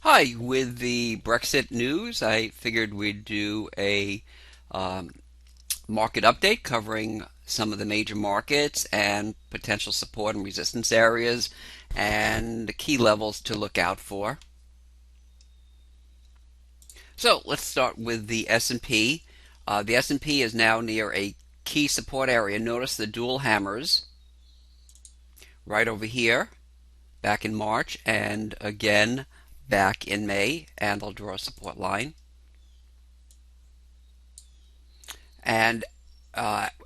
Hi, with the Brexit news, I figured we'd do a um, market update covering some of the major markets and potential support and resistance areas and the key levels to look out for. So let's start with the S&P. The S&P is now near a key support area. Notice the dual hammers right over here back in March and again back in May, and I'll draw a support line. And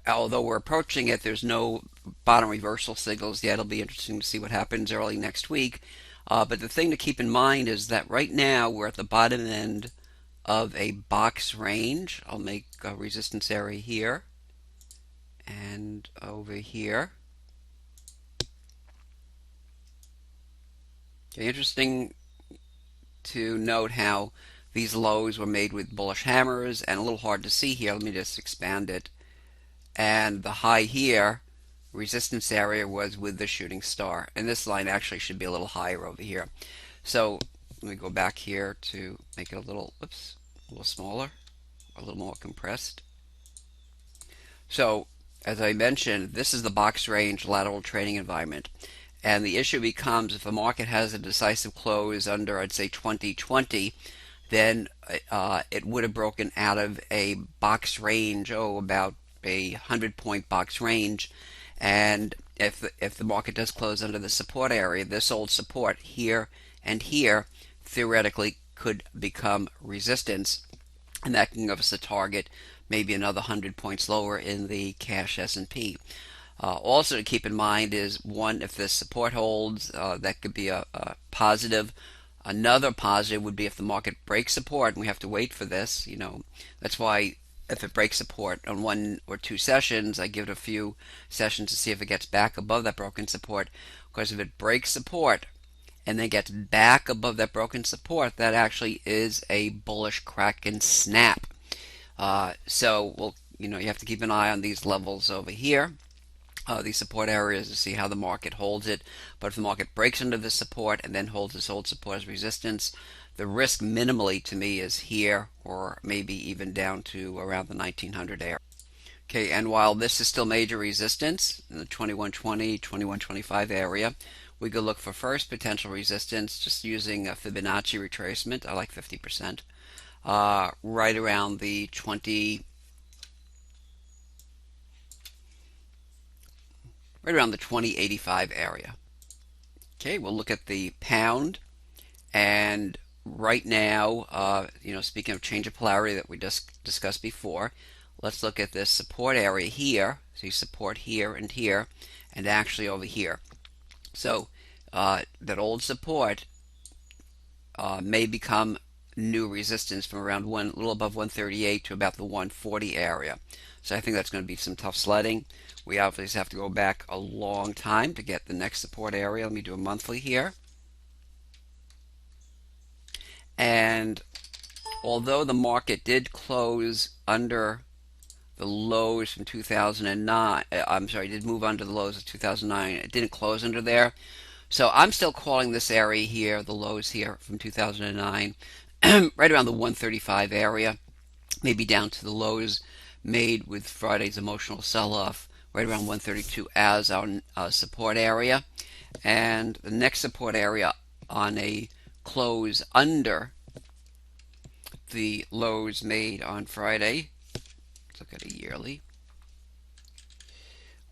although we're approaching it, there's no bottom reversal signals yet. It'll be interesting to see what happens early next week. But the thing to keep in mind is that right now we're at the bottom end of a box range. I'll make a resistance area here and over here. Okay, interesting to note how these lows were made with bullish hammers and a little hard to see here. Let me just expand it. And the high here resistance area was with the shooting star, and this line actually should be a little higher over here. So let me go back here to make it a little, oops, a little smaller, a little more compressed. So as I mentioned, this is the box range lateral trading environment, and the issue becomes if a market has a decisive close under, I'd say, 2020, then it would have broken out of a box range, about a 100-point box range. And if the market does close under the support area, this old support here and here theoretically could become resistance, and that can give us a target maybe another 100 points lower in the cash S&P. Also to keep in mind is, one, if this support holds, that could be a positive. Another positive would be if the market breaks support, and we have to wait for this. That's why if it breaks support on one or two sessions, I give it a few sessions to see if it gets back above that broken support. Because if it breaks support and then gets back above that broken support, that actually is a bullish crack and snap. You have to keep an eye on these levels over here, these support areas, to see how the market holds it. But if the market breaks under this support and then holds this old support as resistance, the risk minimally to me is here, or maybe even down to around the 1900 area. Okay, and while this is still major resistance in the 2120, 2125 area, we go look for first potential resistance just using a Fibonacci retracement. I like 50%. Right around the 2085 area. Okay, we'll look at the pound, and right now, speaking of change of polarity that we just discussed before, let's look at this support area here. See support here, and actually over here. So that old support may become new resistance from around a little above 138 to about the 140 area. So I think that's going to be some tough sledding. We obviously have to go back a long time to get the next support area. Let me do a monthly here. And although the market did close under the lows from 2009, I'm sorry, it did move under the lows of 2009. It didn't close under there. So I'm still calling this area here, the lows here from 2009, right around the 135 area, maybe down to the lows made with Friday's emotional sell-off, right around 132 as our support area. And the next support area on a close under the lows made on Friday, let's look at a yearly,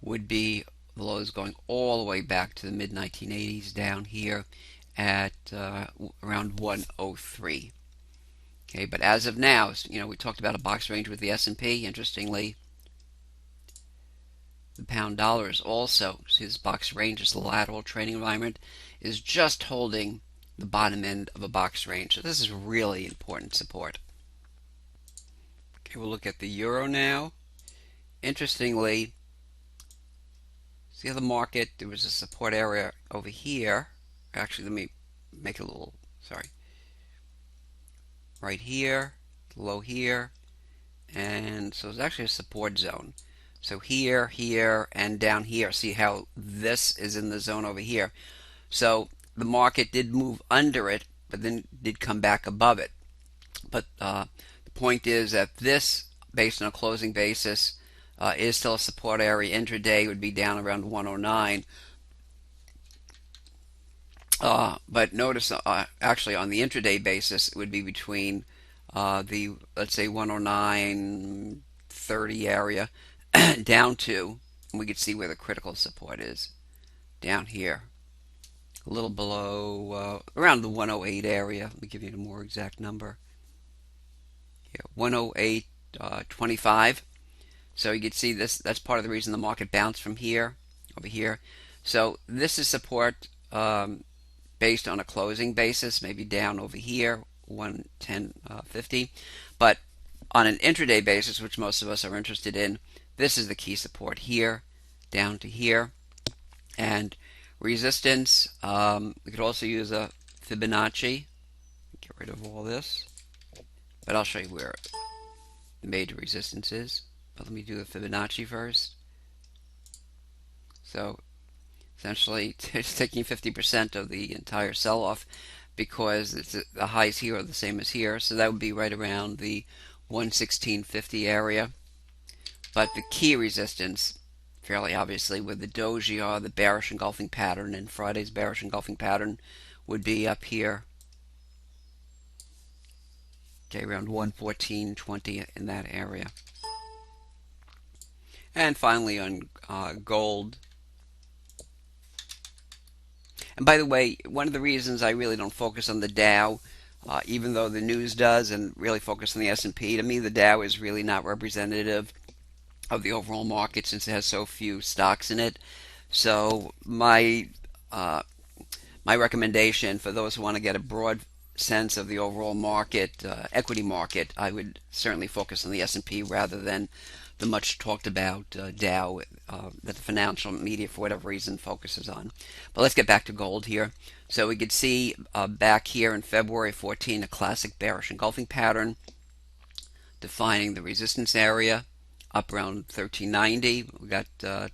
would be the lows going all the way back to the mid 1980s down here at around 103. Okay, but as of now, we talked about a box range with the S&P. Interestingly, the pound dollar is also, see this box range is the lateral trading environment, is just holding the bottom end of a box range. So this is really important support. Okay, we'll look at the euro now. Interestingly, see how the market, there was a support area over here. Actually, let me make it a little, sorry. Right here, low here, and so it's actually a support zone. So here, here, and down here. See how this is in the zone over here. So the market did move under it, but then did come back above it. But the point is that this, based on a closing basis, is still a support area. Intraday would be down around 109. But notice, actually, on the intraday basis, it would be between the, let's say, 109.30 area down to, and we could see where the critical support is, down here, a little below, around the 108 area. Let me give you a more exact number. Yeah, 108.25. So you can see this. That's part of the reason the market bounced from here over here. So this is support based on a closing basis, maybe down over here, 110.50. But on an intraday basis, which most of us are interested in, this is the key support here, down to here. And resistance, we could also use a Fibonacci. Get rid of all this. But I'll show you where the major resistance is. But let me do the Fibonacci first. So essentially, it's taking 50% of the entire sell-off because the highs here are the same as here. So that would be right around the 116.50 area. But the key resistance, fairly obviously, with the doji or the bearish engulfing pattern, and Friday's bearish engulfing pattern would be up here. Okay, around 114.20 in that area. And finally on gold. And by the way, one of the reasons I really don't focus on the Dow, even though the news does, and really focus on the S&P, to me the Dow is really not representative of the overall market since it has so few stocks in it. So my recommendation for those who want to get a broad sense of the overall market, equity market, I would certainly focus on the S&P rather than the much talked about Dow that the financial media, for whatever reason, focuses on. But let's get back to gold here. So we could see back here in February 14 a classic bearish engulfing pattern defining the resistance area up around 1390. We got to,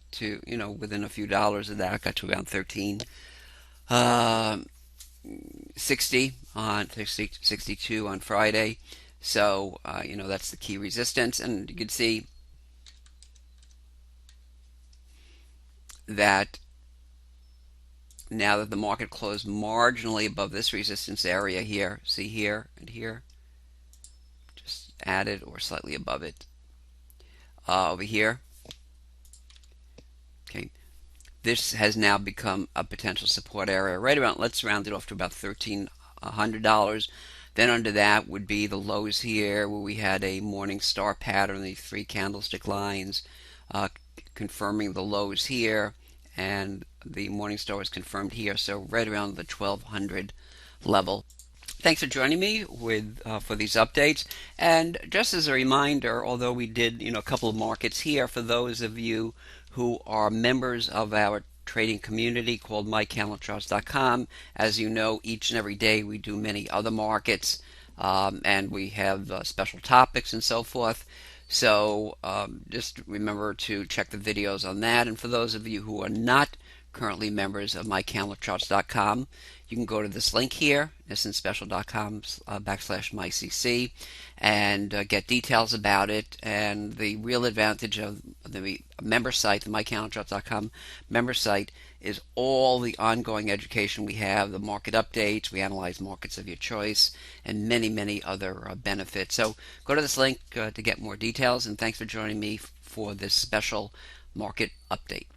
within a few dollars of that, got to around 1360 on 62 on Friday. So that's the key resistance, and you can see that now that the market closed marginally above this resistance area here, see here and here, just added or slightly above it. Over here, okay, this has now become a potential support area right around, let's round it off to about $1,300. Then under that would be the lows here where we had a morning star pattern, the 3 candlestick lines confirming the lows here, and the morning star was confirmed here, so right around the 1200 level. Thanks for joining me for these updates. And just as a reminder, although we did a couple of markets here, for those of you who are members of our trading community called mycandlecharts.com, as you know, each and every day we do many other markets, and we have special topics and so forth. So just remember to check the videos on that. And for those of you who are not currently members of mycandlecharts.com, you can go to this link here, nissanspecial.com/mycc, and get details about it. And the real advantage of the member site, the mycandlecharts.com member site, is all the ongoing education we have, the market updates, we analyze markets of your choice, and many, many other benefits. So go to this link to get more details, and thanks for joining me for this special market update.